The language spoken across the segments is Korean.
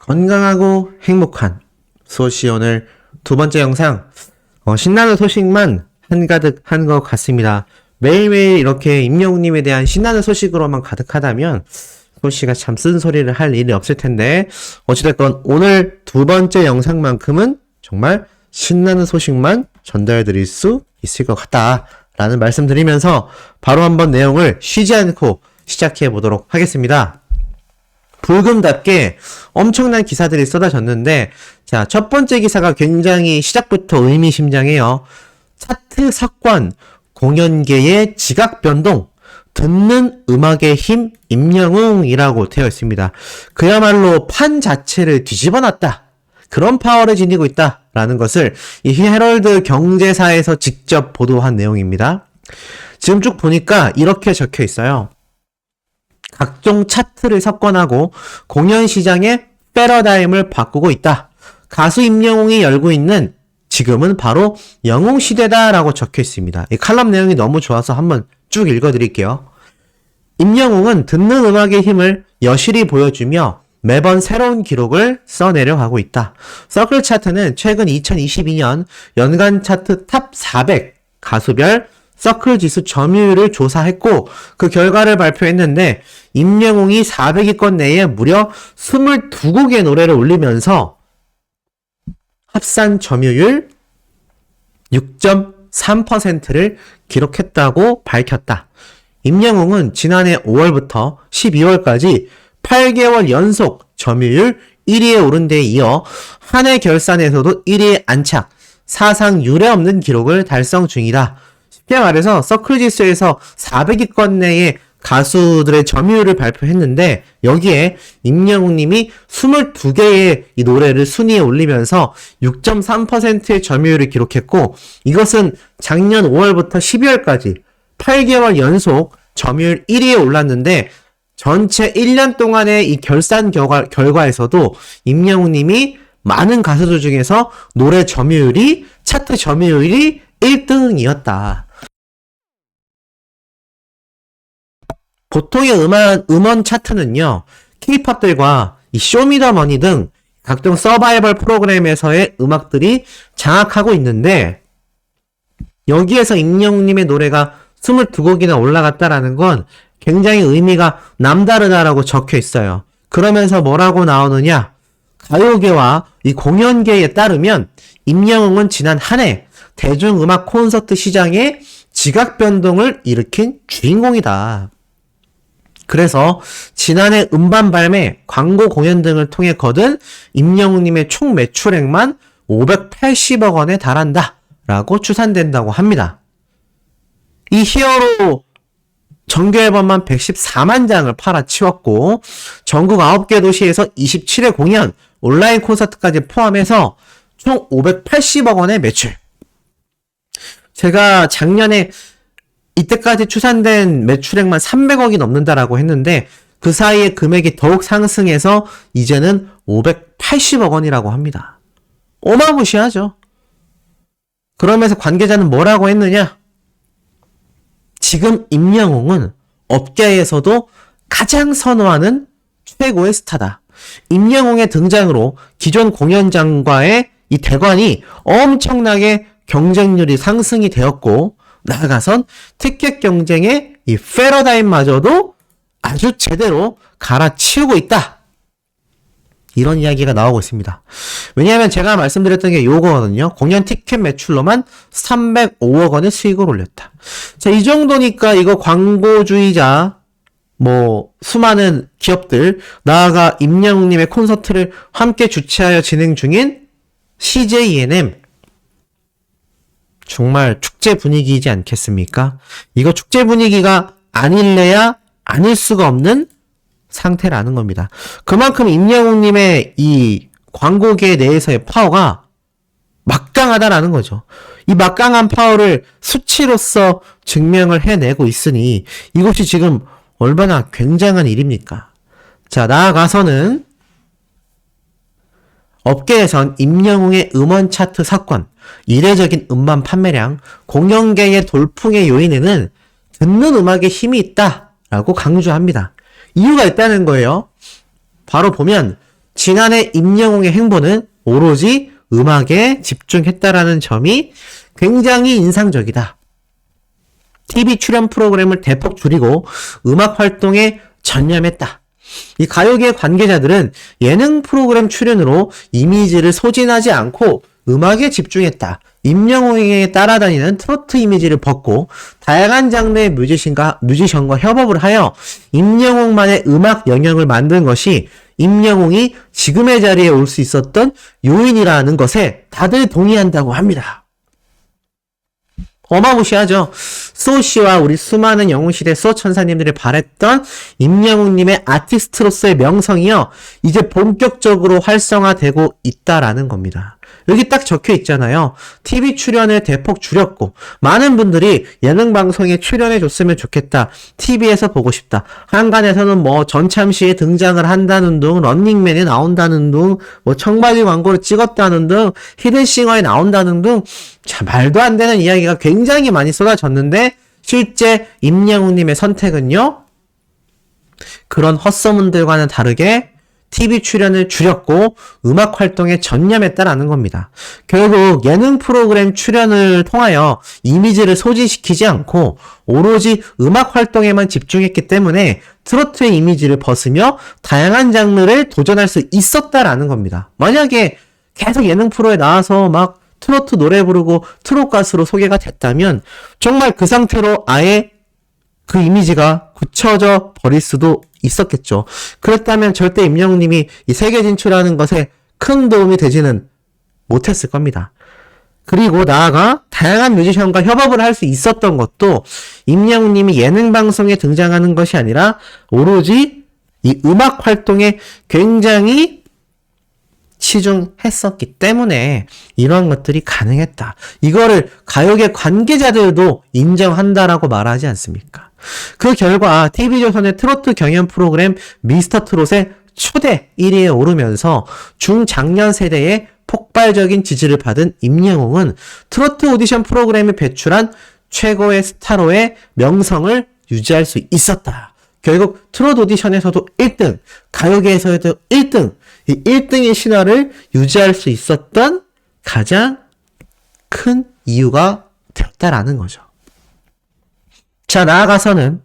건강하고 행복한 소시 오늘 두 번째 영상 신나는 소식만 한가득한 것 같습니다. 매일매일 이렇게 임영웅님에 대한 신나는 소식으로만 가득하다면 소시가 참 쓴소리를 할 일이 없을 텐데 어찌됐건 오늘 두 번째 영상만큼은 정말 신나는 소식만 전달드릴 수 있을 것 같다라는 말씀 드리면서 바로 한번 내용을 쉬지 않고 시작해 보도록 하겠습니다. 불금답게 엄청난 기사들이 쏟아졌는데, 자, 첫 번째 기사가 굉장히 시작부터 의미심장해요. 차트 석권, 공연계의 지각 변동, 듣는 음악의 힘, 임영웅이라고 되어 있습니다. 그야말로 판 자체를 뒤집어놨다. 그런 파워를 지니고 있다라는 것을 이 헤럴드 경제사에서 직접 보도한 내용입니다. 지금 쭉 보니까 이렇게 적혀 있어요. 각종 차트를 석권하고 공연 시장의 패러다임을 바꾸고 있다. 가수 임영웅이 열고 있는 지금은 바로 영웅 시대다라고 적혀 있습니다. 이 칼럼 내용이 너무 좋아서 한번 쭉 읽어드릴게요. 임영웅은 듣는 음악의 힘을 여실히 보여주며 매번 새로운 기록을 써내려 가고 있다. 서클 차트는 최근 2022년 연간 차트 탑 400 가수별 서클 지수 점유율을 조사했고 그 결과를 발표했는데 임영웅이 400위권 내에 무려 22곡의 노래를 올리면서 합산 점유율 6.3%를 기록했다고 밝혔다. 임영웅은 지난해 5월부터 12월까지 8개월 연속 점유율 1위에 오른 데 이어 한 해 결산에서도 1위에 안착, 사상 유례없는 기록을 달성 중이다. 쉽게 말해서 서클 지수에서 400위권 내의 가수들의 점유율을 발표했는데 여기에 임영웅님이 22개의 이 노래를 순위에 올리면서 6.3%의 점유율을 기록했고 이것은 작년 5월부터 12월까지 8개월 연속 점유율 1위에 올랐는데 전체 1년 동안의 이 결산 결과에서도 임영웅님이 많은 가수들 중에서 노래 점유율이 차트 점유율이 1등이었다. 보통의 음원 차트는요, K-팝들과 이 쇼미더머니 등 각종 서바이벌 프로그램에서의 음악들이 장악하고 있는데, 여기에서 임영웅님의 노래가 22곡이나 올라갔다라는 건 굉장히 의미가 남다르다라고 적혀 있어요. 그러면서 뭐라고 나오느냐? 가요계와 이 공연계에 따르면 임영웅은 지난 한 해 대중음악 콘서트 시장에 지각 변동을 일으킨 주인공이다. 그래서 지난해 음반 발매, 광고 공연 등을 통해 거둔 임영웅님의 총 매출액만 580억 원에 달한다 라고 추산된다고 합니다. 이 히어로 정규 앨범만 114만 장을 팔아치웠고 전국 9개 도시에서 27회 공연, 온라인 콘서트까지 포함해서 총 580억 원의 매출. 제가 작년에 이때까지 추산된 매출액만 300억이 넘는다라고 했는데 그 사이에 금액이 더욱 상승해서 이제는 580억 원이라고 합니다. 어마무시하죠. 그러면서 관계자는 뭐라고 했느냐? 지금 임영웅은 업계에서도 가장 선호하는 최고의 스타다. 임영웅의 등장으로 기존 공연장과의 이 대관이 엄청나게 경쟁률이 상승이 되었고 나아가선 티켓 경쟁의 이 패러다임마저도 아주 제대로 갈아치우고 있다. 이런 이야기가 나오고 있습니다. 왜냐하면 제가 말씀드렸던 게 요거거든요. 공연 티켓 매출로만 305억 원의 수익을 올렸다. 자, 이 정도니까 이거 광고주의자 수많은 기업들 나아가 임영웅님의 콘서트를 함께 주최하여 진행 중인 CJ ENM 정말 축제 분위기이지 않겠습니까? 이거 축제 분위기가 아닐래야 아닐 수가 없는 상태라는 겁니다. 그만큼 임영웅님의 이 광고계 내에서의 파워가 막강하다라는 거죠. 이 막강한 파워를 수치로서 증명을 해내고 있으니 이것이 지금 얼마나 굉장한 일입니까? 자, 나아가서는 업계에선 임영웅의 음원 차트 석권, 이례적인 음반 판매량, 공연계의 돌풍의 요인에는 듣는 음악에 힘이 있다라고 강조합니다. 이유가 있다는 거예요. 바로 보면 지난해 임영웅의 행보는 오로지 음악에 집중했다라는 점이 굉장히 인상적이다. TV 출연 프로그램을 대폭 줄이고 음악 활동에 전념했다. 이 가요계 관계자들은 예능 프로그램 출연으로 이미지를 소진하지 않고 음악에 집중했다. 임영웅에게 따라다니는 트로트 이미지를 벗고 다양한 장르의 뮤지션과 협업을 하여 임영웅만의 음악 영역을 만든 것이 임영웅이 지금의 자리에 올 수 있었던 요인이라는 것에 다들 동의한다고 합니다. 어마무시하죠. 소씨와 우리 수많은 영웅시대 수호천사님들이 바랬던 임영웅님의 아티스트로서의 명성이요, 이제 본격적으로 활성화되고 있다라는 겁니다. 여기 딱 적혀 있잖아요. TV 출연을 대폭 줄였고 많은 분들이 예능 방송에 출연해 줬으면 좋겠다. TV에서 보고 싶다. 한간에서는 뭐 전참시에 등장을 한다는 둥, 런닝맨에 나온다는 둥, 뭐 청바지 광고를 찍었다는 둥, 히든싱어에 나온다는 둥, 자, 말도 안 되는 이야기가 굉장히 많이 쏟아졌는데 실제 임영웅님의 선택은요, 그런 헛소문들과는 다르게 TV 출연을 줄였고 음악 활동에 전념했다라는 겁니다. 결국 예능 프로그램 출연을 통하여 이미지를 소진시키지 않고 오로지 음악 활동에만 집중했기 때문에 트로트의 이미지를 벗으며 다양한 장르를 도전할 수 있었다라는 겁니다. 만약에 계속 예능 프로에 나와서 막 트로트 노래 부르고 트로트 가수로 소개가 됐다면 정말 그 상태로 아예 그 이미지가 굳혀져 버릴 수도 있었겠죠. 그랬다면 절대 임영웅님이 이 세계 진출하는 것에 큰 도움이 되지는 못했을 겁니다. 그리고 나아가 다양한 뮤지션과 협업을 할 수 있었던 것도 임영웅님이 예능 방송에 등장하는 것이 아니라 오로지 이 음악 활동에 굉장히 치중했었기 때문에 이런 것들이 가능했다. 이거를 가요계 관계자들도 인정한다라고 말하지 않습니까? 그 결과 TV조선의 트로트 경연 프로그램 미스터 트롯의 초대 1위에 오르면서 중장년 세대의 폭발적인 지지를 받은 임영웅은 트로트 오디션 프로그램에 배출한 최고의 스타로의 명성을 유지할 수 있었다. 결국 트로트 오디션에서도 1등, 가요계에서도 1등, 이 1등의 신화를 유지할 수 있었던 가장 큰 이유가 되었다라는 거죠. 자, 나아가서는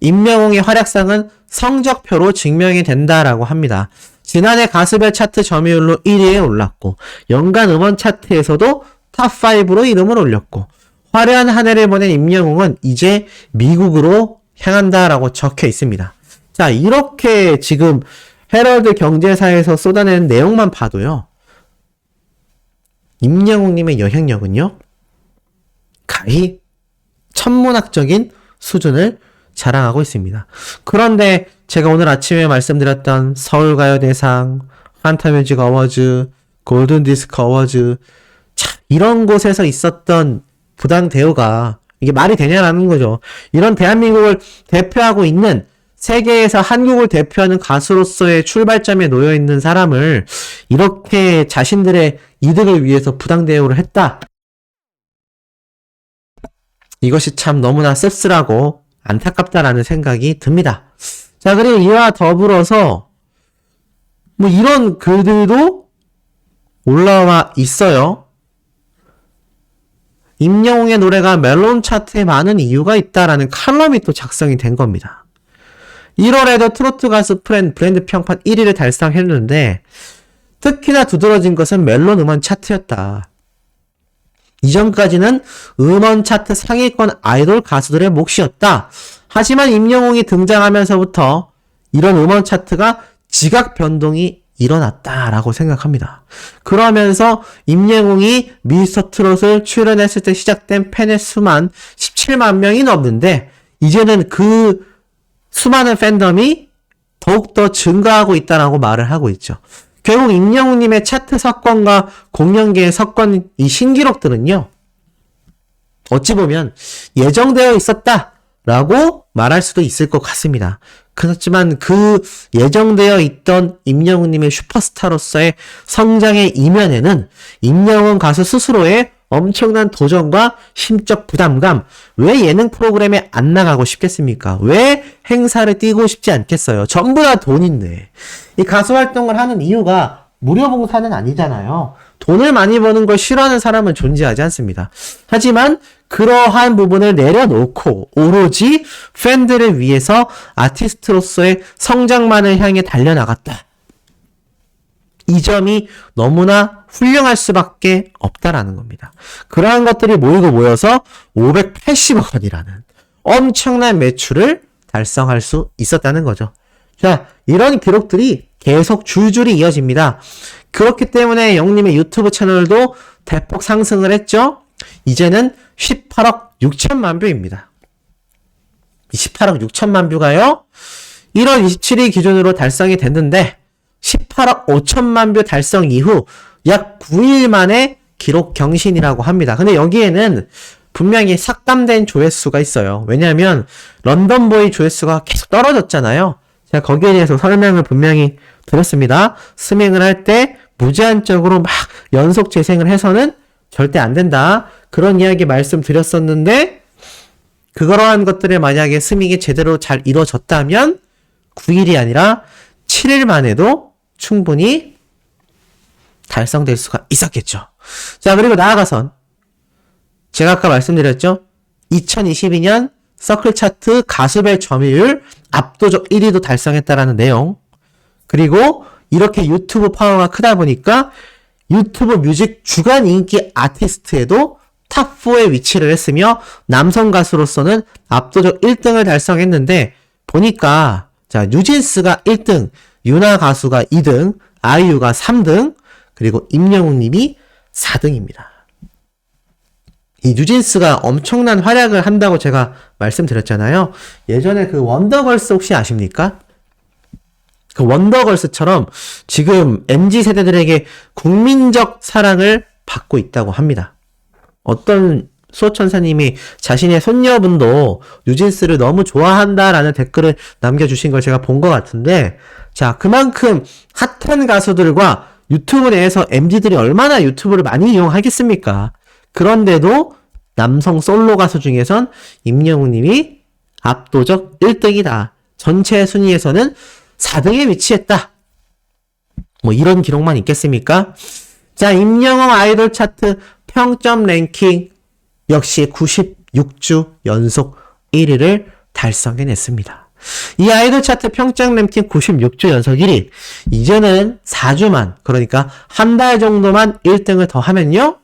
임영웅의 활약상은 성적표로 증명이 된다라고 합니다. 지난해 가수별 차트 점유율로 1위에 올랐고 연간 음원 차트에서도 탑5로 이름을 올렸고 화려한 한 해를 보낸 임영웅은 이제 미국으로 향한다라고 적혀 있습니다. 자, 이렇게 지금 헤럴드 경제사에서 쏟아내는 내용만 봐도요, 임영웅님의 영향력은요 가히 천문학적인 수준을 자랑하고 있습니다. 그런데 제가 오늘 아침에 말씀드렸던 서울가요대상, 한타뮤직 어워즈, 골든디스크 어워즈, 이런 곳에서 있었던 부당 대우가 이게 말이 되냐라는 거죠. 이런 대한민국을 대표하고 있는, 세계에서 한국을 대표하는 가수로서의 출발점에 놓여 있는 사람을 이렇게 자신들의 이득을 위해서 부당 대우를 했다. 이것이 참 너무나 씁쓸하고 안타깝다라는 생각이 듭니다. 자, 그리고 이와 더불어서 뭐 이런 글들도 올라와 있어요. 임영웅의 노래가 멜론 차트에 많은 이유가 있다라는 칼럼이 또 작성이 된 겁니다. 1월에도 트로트 가수 브랜드 평판 1위를 달성했는데 특히나 두드러진 것은 멜론 음원 차트였다. 이전까지는 음원 차트 상위권 아이돌 가수들의 몫이었다. 하지만 임영웅이 등장하면서부터 이런 음원 차트가 지각 변동이 일어났다라고 생각합니다. 그러면서 임영웅이 미스터 트롯을 출연했을 때 시작된 팬의 수만 17만 명이 넘는데 이제는 그 수많은 팬덤이 더욱더 증가하고 있다라고 말을 하고 있죠. 결국 임영웅님의 차트 석권과 공연계의 석권, 이 신기록들은요, 어찌 보면 예정되어 있었다라고 말할 수도 있을 것 같습니다. 그렇지만 그 예정되어 있던 임영웅님의 슈퍼스타로서의 성장의 이면에는 임영웅 가수 스스로의 엄청난 도전과 심적 부담감, 왜 예능 프로그램에 안 나가고 싶겠습니까? 왜 행사를 뛰고 싶지 않겠어요? 전부 다 돈인데. 이 가수 활동을 하는 이유가 무료 봉사는 아니잖아요. 돈을 많이 버는 걸 싫어하는 사람은 존재하지 않습니다. 하지만 그러한 부분을 내려놓고 오로지 팬들을 위해서 아티스트로서의 성장만을 향해 달려나갔다. 이 점이 너무나 훌륭할 수밖에 없다라는 겁니다. 그러한 것들이 모이고 모여서 580억 원이라는 엄청난 매출을 달성할 수 있었다는 거죠. 자, 이런 기록들이 계속 줄줄이 이어집니다. 그렇기 때문에 영님의 유튜브 채널도 대폭 상승을 했죠. 이제는 18억 6천만 뷰입니다. 18억 6천만 뷰가요. 1월 27일 기준으로 달성이 됐는데 18억 5천만 뷰 달성 이후 약 9일 만에 기록 경신이라고 합니다. 근데 여기에는 분명히 삭감된 조회수가 있어요. 왜냐하면 런던보이 조회수가 계속 떨어졌잖아요. 제가 거기에 대해서 설명을 분명히 드렸습니다. 스밍을 할 때 무제한적으로 막 연속 재생을 해서는 절대 안 된다. 그런 이야기 말씀드렸었는데 그러한 것들을 만약에 스밍이 제대로 잘 이루어졌다면 9일이 아니라 7일 만에도 충분히 달성될 수가 있었겠죠. 자, 그리고 나아가선 제가 아까 말씀드렸죠. 2022년 서클 차트 가수별 점유율 압도적 1위도 달성했다라는 내용. 그리고 이렇게 유튜브 파워가 크다 보니까 유튜브 뮤직 주간 인기 아티스트에도 탑4에 위치를 했으며 남성 가수로서는 압도적 1등을 달성했는데 보니까 자, 뉴진스가 1등, 유나 가수가 2등, 아이유가 3등, 그리고 임영웅 님이 4등입니다. 이 뉴진스가 엄청난 활약을 한다고 제가 말씀드렸잖아요. 예전에 그 원더걸스 혹시 아십니까? 그 원더걸스처럼 지금 MZ세대들에게 국민적 사랑을 받고 있다고 합니다. 어떤 수호천사님이 자신의 손녀분도 뉴진스를 너무 좋아한다라는 댓글을 남겨주신 걸 제가 본 것 같은데, 자, 그만큼 핫한 가수들과 유튜브 내에서 MZ들이 얼마나 유튜브를 많이 이용하겠습니까? 그런데도 남성 솔로 가수 중에선 임영웅 님이 압도적 1등이다. 전체 순위에서는 4등에 위치했다. 뭐 이런 기록만 있겠습니까? 자, 임영웅 아이돌 차트 평점 랭킹 역시 96주 연속 1위를 달성해냈습니다. 이 아이돌 차트 평점 랭킹 96주 연속 1위. 이제는 4주만, 그러니까 한 달 정도만 1등을 더 하면요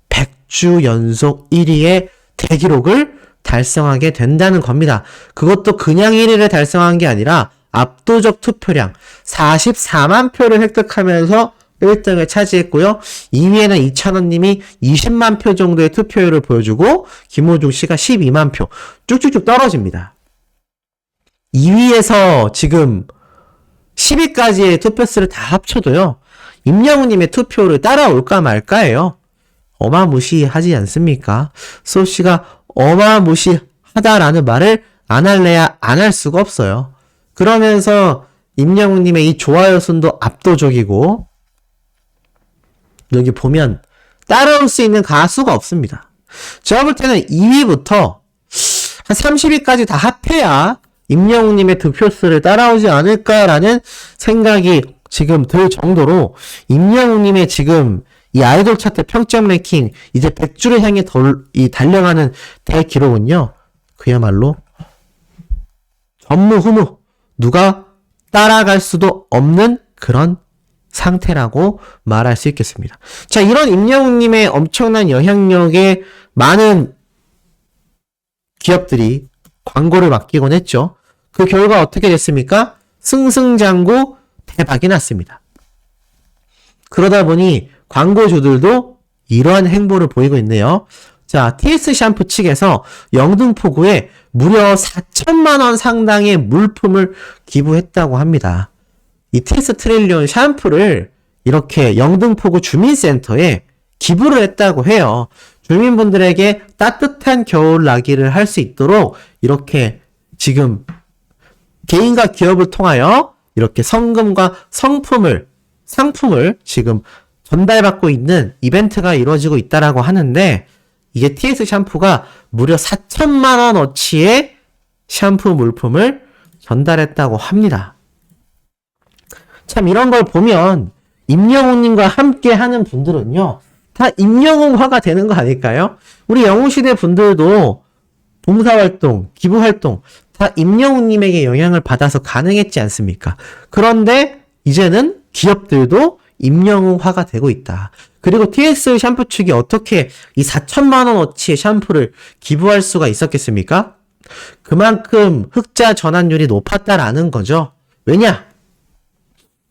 100주 연속 1위의 대기록을 달성하게 된다는 겁니다. 그것도 그냥 1위를 달성한 게 아니라 압도적 투표량 44만 표를 획득하면서 1등을 차지했고요. 2위에는 이찬원님이 20만 표 정도의 투표율을 보여주고 김호중 씨가 12만 표. 쭉쭉쭉 떨어집니다. 2위에서 지금 10위까지의 투표수를 다 합쳐도요. 임영웅님의 투표를 따라올까 말까예요. 어마무시하지 않습니까? 수호씨가 어마무시하다라는 말을 안 할래야 안 할 수가 없어요. 그러면서 임영웅님의 이 좋아요 순도 압도적이고 여기 보면 따라올 수 있는 가수가 없습니다. 제가 볼 때는 2위부터 한 30위까지 다 합해야 임영웅님의 득표수를 따라오지 않을까라는 생각이 지금 들 정도로 임영웅님의 지금 이 아이돌 차트 평점 랭킹 이제 100주를 향해 달려가는 대기록은요. 그야말로 전무후무 누가 따라갈 수도 없는 그런 상태라고 말할 수 있겠습니다. 자, 이런 임영웅님의 엄청난 영향력에 많은 기업들이 광고를 맡기곤 했죠. 그 결과 어떻게 됐습니까? 승승장구 대박이 났습니다. 그러다 보니 광고주들도 이러한 행보를 보이고 있네요. 자, TS 샴푸 측에서 영등포구에 무려 4천만 원 상당의 물품을 기부했다고 합니다. 이 TS 트릴리온 샴푸를 이렇게 영등포구 주민센터에 기부를 했다고 해요. 주민분들에게 따뜻한 겨울나기를 할 수 있도록 이렇게 지금 개인과 기업을 통하여 이렇게 성금과 상품을 지금 전달받고 있는 이벤트가 이루어지고 있다라고 하는데 이게 TS 샴푸가 무려 4천만 원어치의 샴푸 물품을 전달했다고 합니다. 참 이런 걸 보면 임영웅님과 함께 하는 분들은요, 다 임영웅화가 되는 거 아닐까요? 우리 영웅시대 분들도 봉사활동, 기부활동 다 임영웅님에게 영향을 받아서 가능했지 않습니까? 그런데 이제는 기업들도 임영웅화가 되고 있다. 그리고 TS 샴푸 측이 어떻게 이 4천만 원어치의 샴푸를 기부할 수가 있었겠습니까? 그만큼 흑자 전환율이 높았다라는 거죠. 왜냐?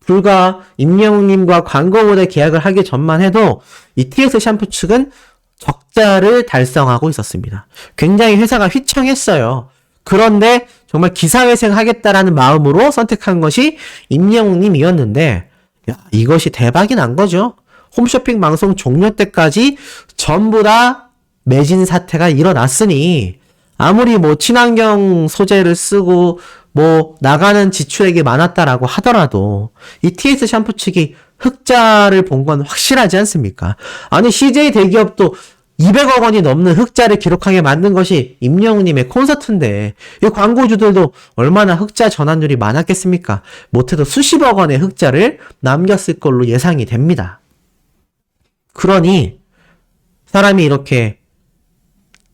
불과 임영웅님과 광고 모델 계약을 하기 전만 해도 이 TS 샴푸 측은 적자를 달성하고 있었습니다. 굉장히 회사가 휘청했어요. 그런데 정말 기사회생 하겠다라는 마음으로 선택한 것이 임영웅님이었는데, 야, 이것이 대박이 난 거죠. 홈쇼핑 방송 종료 때까지 전부 다 매진 사태가 일어났으니, 아무리 뭐 친환경 소재를 쓰고 뭐 나가는 지출액이 많았다라고 하더라도 이 TS 샴푸 측이 흑자를 본 건 확실하지 않습니까? 아니, CJ 대기업도 200억 원이 넘는 흑자를 기록하게 만든 것이 임영웅님의 콘서트인데, 이 광고주들도 얼마나 흑자 전환율이 많았겠습니까? 못해도 수십억 원의 흑자를 남겼을 걸로 예상이 됩니다. 그러니 사람이 이렇게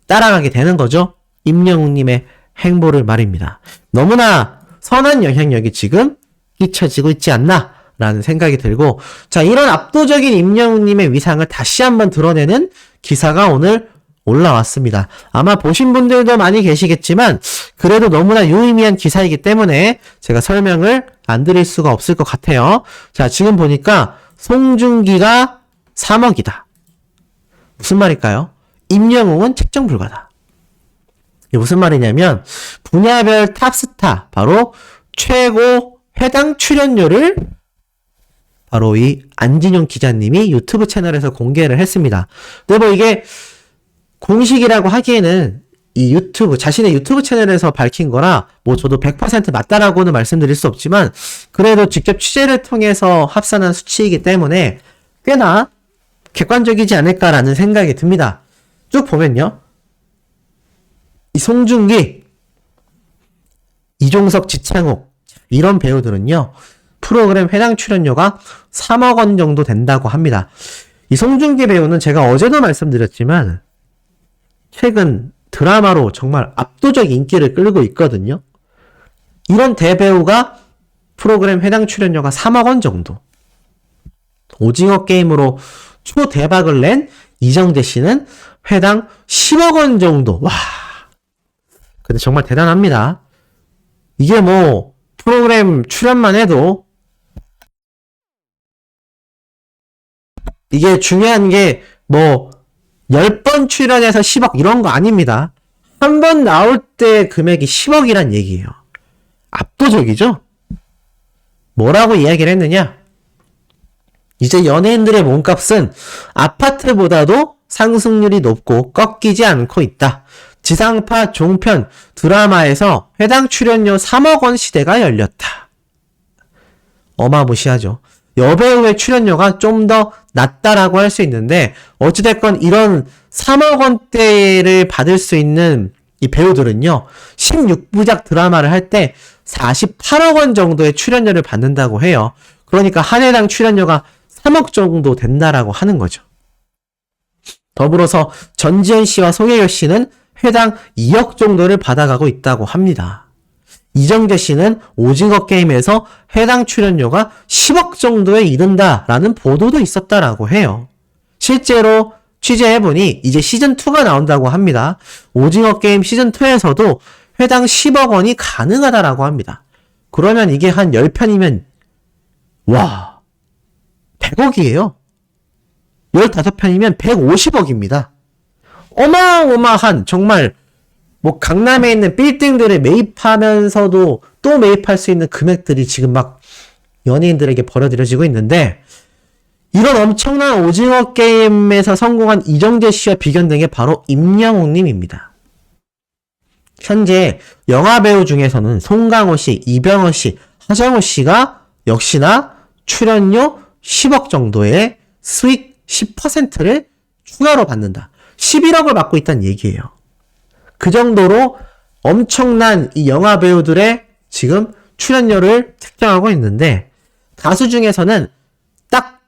따라가게 되는 거죠. 임영웅님의 행보를 말입니다. 너무나 선한 영향력이 지금 끼쳐지고 있지 않나 라는 생각이 들고, 자, 이런 압도적인 임영웅님의 위상을 다시 한번 드러내는 기사가 오늘 올라왔습니다. 아마 보신 분들도 많이 계시겠지만 그래도 너무나 유의미한 기사이기 때문에 제가 설명을 안 드릴 수가 없을 것 같아요. 자, 지금 보니까 송중기가 3억이다. 무슨 말일까요? 임영웅은 책정 불가다. 이게 무슨 말이냐면 분야별 탑스타, 바로 최고 회당 출연료를 바로 이 안진용 기자님이 유튜브 채널에서 공개를 했습니다. 근데 뭐 이게 공식이라고 하기에는 이 유튜브, 자신의 유튜브 채널에서 밝힌 거라 뭐 저도 100% 맞다라고는 말씀드릴 수 없지만 그래도 직접 취재를 통해서 합산한 수치이기 때문에 꽤나 객관적이지 않을까라는 생각이 듭니다. 쭉 보면요. 이 송중기, 이종석, 지창욱 이런 배우들은요. 프로그램 회당 출연료가 3억 원 정도 된다고 합니다. 이 송중기 배우는 제가 어제도 말씀드렸지만 최근 드라마로 정말 압도적 인기를 끌고 있거든요. 이런 대배우가 프로그램 회당 출연료가 3억 원 정도. 오징어 게임으로 초대박을 낸 이정재 씨는 회당 10억 원 정도. 와. 근데 정말 대단합니다. 이게 뭐 프로그램 출연만 해도 이게 중요한 게 뭐 10번 출연해서 10억 이런 거 아닙니다. 한 번 나올 때 금액이 10억이란 얘기예요. 압도적이죠? 뭐라고 이야기를 했느냐? 이제 연예인들의 몸값은 아파트보다도 상승률이 높고 꺾이지 않고 있다. 지상파, 종편, 드라마에서 회당 출연료 3억 원 시대가 열렸다. 어마무시하죠. 여배우의 출연료가 좀 더 낮다라고 할 수 있는데 어찌됐건 이런 3억 원대를 받을 수 있는 이 배우들은요. 16부작 드라마를 할 때 48억 원 정도의 출연료를 받는다고 해요. 그러니까 한 회당 출연료가 3억 정도 된다라고 하는 거죠. 더불어서 전지현 씨와 송혜교 씨는 회당 2억 정도를 받아가고 있다고 합니다. 이정재 씨는 오징어 게임에서 해당 출연료가 10억 정도에 이른다라는 보도도 있었다라고 해요. 실제로 취재해보니 이제 시즌2가 나온다고 합니다. 오징어 게임 시즌2에서도 회당 10억 원이 가능하다라고 합니다. 그러면 이게 한 10편이면 와 100억이에요. 15편이면 150억입니다. 어마어마한 정말 뭐 강남에 있는 빌딩들을 매입하면서도 또 매입할 수 있는 금액들이 지금 막 연예인들에게 벌어들여지고 있는데 이런 엄청난 오징어 게임에서 성공한 이정재 씨와 비견된 게 바로 임영웅님입니다. 현재 영화배우 중에서는 송강호 씨, 이병헌 씨, 하정우 씨가 역시나 출연료 10억 정도의 수익 10%를 추가로 받는다. 11억을 받고 있다는 얘기예요. 그 정도로 엄청난 이 영화 배우들의 지금 출연료를 측정하고 있는데 가수 중에서는 딱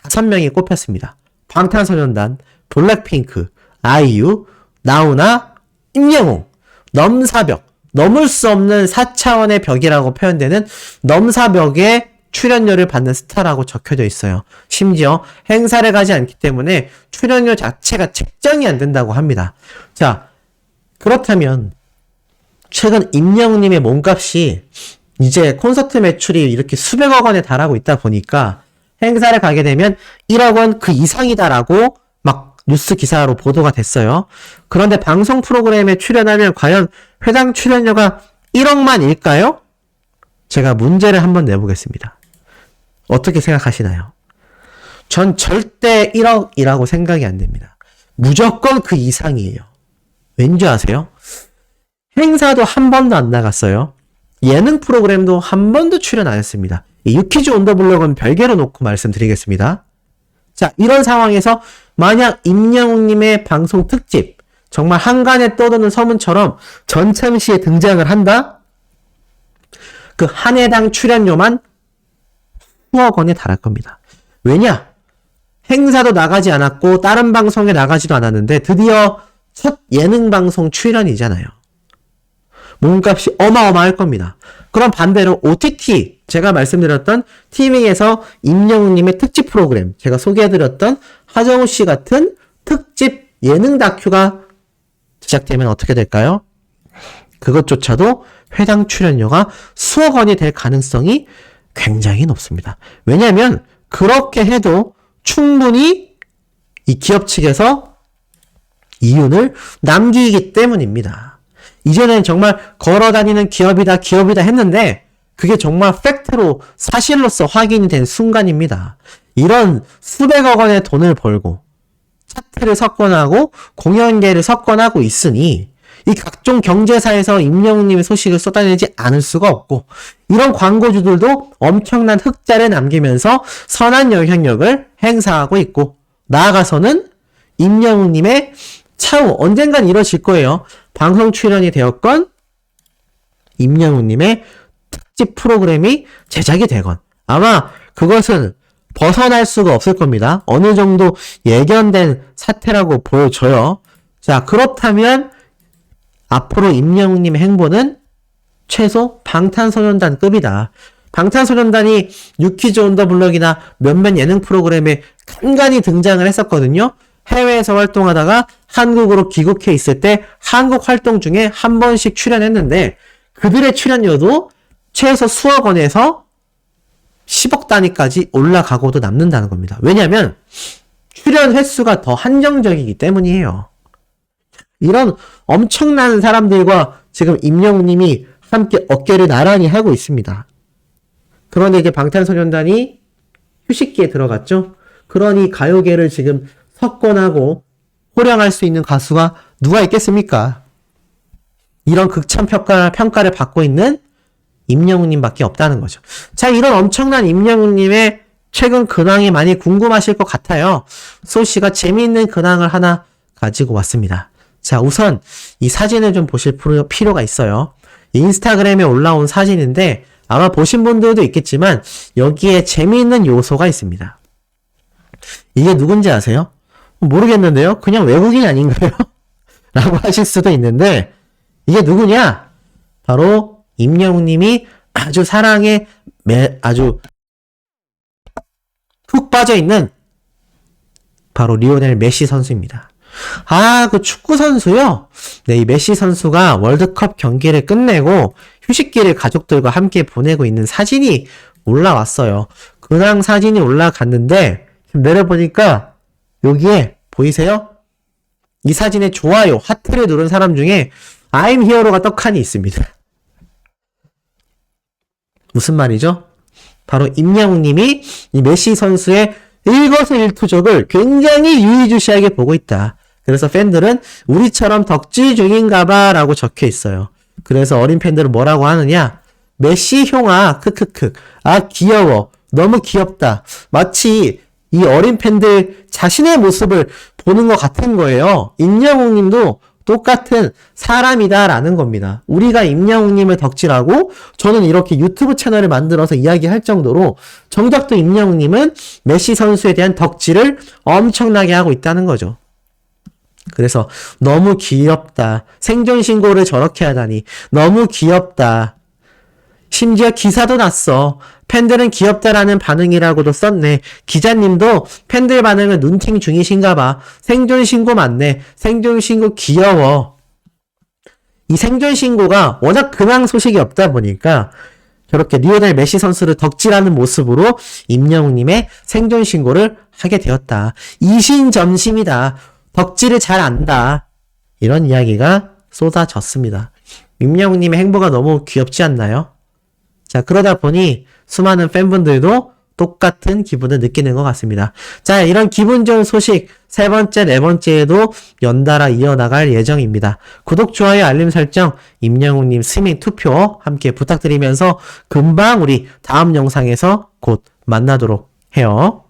5명이 꼽혔습니다. 방탄소년단, 블랙핑크, 아이유, 나훈아, 임영웅. 넘사벽, 넘을 수 없는 4차원의 벽이라고 표현되는 넘사벽에 출연료를 받는 스타라고 적혀져 있어요. 심지어 행사를 가지 않기 때문에 출연료 자체가 책정이 안 된다고 합니다. 자, 그렇다면 최근 임영웅님의 몸값이 이제 콘서트 매출이 이렇게 수백억 원에 달하고 있다 보니까 행사를 가게 되면 1억 원 그 이상이다라고 막 뉴스 기사로 보도가 됐어요. 그런데 방송 프로그램에 출연하면 과연 회당 출연료가 1억만일까요? 제가 문제를 한번 내보겠습니다. 어떻게 생각하시나요? 전 절대 1억이라고 생각이 안 됩니다. 무조건 그 이상이에요. 왠지 아세요? 행사도 한 번도 안 나갔어요. 예능 프로그램도 한 번도 출연 안 했습니다. 이 유퀴즈 온 더 블록은 별개로 놓고 말씀드리겠습니다. 자, 이런 상황에서 만약 임영웅님의 방송 특집, 정말 한간에 떠도는 서문처럼 전참시에 등장을 한다? 그 한 해당 출연료만 수억 원에 달할 겁니다. 왜냐? 행사도 나가지 않았고 다른 방송에 나가지도 않았는데 드디어 첫 예능 방송 출연이잖아요. 몸값이 어마어마할 겁니다. 그럼 반대로 OTT, 제가 말씀드렸던 TV에서 임영웅님의 특집 프로그램, 제가 소개해드렸던 하정우 씨 같은 특집 예능 다큐가 제작되면 어떻게 될까요? 그것조차도 회당 출연료가 수억 원이 될 가능성이 굉장히 높습니다. 왜냐하면 그렇게 해도 충분히 이 기업 측에서 이윤을 남기기 때문입니다. 이제는 정말 걸어다니는 기업이다 했는데 그게 정말 팩트로 사실로서 확인이 된 순간입니다. 이런 수백억 원의 돈을 벌고 차트를 석권하고 공연계를 석권하고 있으니 이 각종 경제사에서 임영웅님의 소식을 쏟아내지 않을 수가 없고 이런 광고주들도 엄청난 흑자를 남기면서 선한 영향력을 행사하고 있고 나아가서는 임영웅님의 차후 언젠간 이뤄질 거예요. 방송 출연이 되었건 임영웅님의 특집 프로그램이 제작이 되건 아마 그것은 벗어날 수가 없을 겁니다. 어느 정도 예견된 사태라고 보여져요. 자, 그렇다면 앞으로 임영웅님의 행보는 최소 방탄소년단급이다. 방탄소년단이 유퀴즈 온 더 블럭이나 몇몇 예능 프로그램에 간간히 등장을 했었거든요. 해외에서 활동하다가 한국으로 귀국해 있을 때 한국 활동 중에 한 번씩 출연했는데 그들의 출연료도 최소 수억 원에서 10억 단위까지 올라가고도 남는다는 겁니다. 왜냐하면 출연 횟수가 더 한정적이기 때문이에요. 이런 엄청난 사람들과 지금 임영웅님이 함께 어깨를 나란히 하고 있습니다. 그런데 이제 방탄소년단이 휴식기에 들어갔죠. 그러니 가요계를 지금 석권하고 호령할 수 있는 가수가 누가 있겠습니까? 이런 극찬 평가를 받고 있는 임영웅님밖에 없다는 거죠. 자, 이런 엄청난 임영웅님의 최근 근황이 많이 궁금하실 것 같아요. 소씨가 재미있는 근황을 하나 가지고 왔습니다. 자, 우선 이 사진을 좀 보실 필요가 있어요. 인스타그램에 올라온 사진인데 아마 보신 분들도 있겠지만 여기에 재미있는 요소가 있습니다. 이게 누군지 아세요? 모르겠는데요. 그냥 외국인 아닌가요? 라고 하실 수도 있는데 이게 누구냐? 바로 임영웅님이 아주 사랑에 아주 푹 빠져있는 바로 리오넬 메시 선수입니다. 아, 그 축구 선수요? 네, 이 메시 선수가 월드컵 경기를 끝내고 휴식기를 가족들과 함께 보내고 있는 사진이 올라왔어요. 근황 사진이 올라갔는데 지금 내려보니까 여기에 보이세요? 이 사진에 좋아요, 하트를 누른 사람 중에 I'm Hero가 떡하니 있습니다. 무슨 말이죠? 바로 임영웅님이 이 메시 선수의 일거수일투족을 굉장히 유의주시하게 보고 있다. 그래서 팬들은 우리처럼 덕질 중인가봐 라고 적혀 있어요. 그래서 어린 팬들은 뭐라고 하느냐? 메시 형아 크크크 아 귀여워 너무 귀엽다. 마치 이 어린 팬들 자신의 모습을 보는 것 같은 거예요. 임영웅님도 똑같은 사람이다라는 겁니다. 우리가 임영웅님을 덕질하고 저는 이렇게 유튜브 채널을 만들어서 이야기할 정도로 정작 또 임영웅님은 메시 선수에 대한 덕질을 엄청나게 하고 있다는 거죠. 그래서 너무 귀엽다. 생존 신고를 저렇게 하다니 너무 귀엽다. 심지어 기사도 났어. 팬들은 귀엽다라는 반응이라고도 썼네. 기자님도 팬들 반응을 눈팅 중이신가 봐. 생존 신고 맞네. 생존 신고 귀여워. 이 생존 신고가 워낙 근황 소식이 없다 보니까 저렇게 리오넬 메시 선수를 덕질하는 모습으로 임영웅님의 생존 신고를 하게 되었다. 이신점심이다. 덕질을 잘 안다. 이런 이야기가 쏟아졌습니다. 임영웅님의 행보가 너무 귀엽지 않나요? 자, 그러다 보니 수많은 팬분들도 똑같은 기분을 느끼는 것 같습니다. 자, 이런 기분 좋은 소식 세 번째, 네 번째에도 연달아 이어나갈 예정입니다. 구독, 좋아요, 알림 설정, 임영웅님 스밍 투표 함께 부탁드리면서 금방 우리 다음 영상에서 곧 만나도록 해요.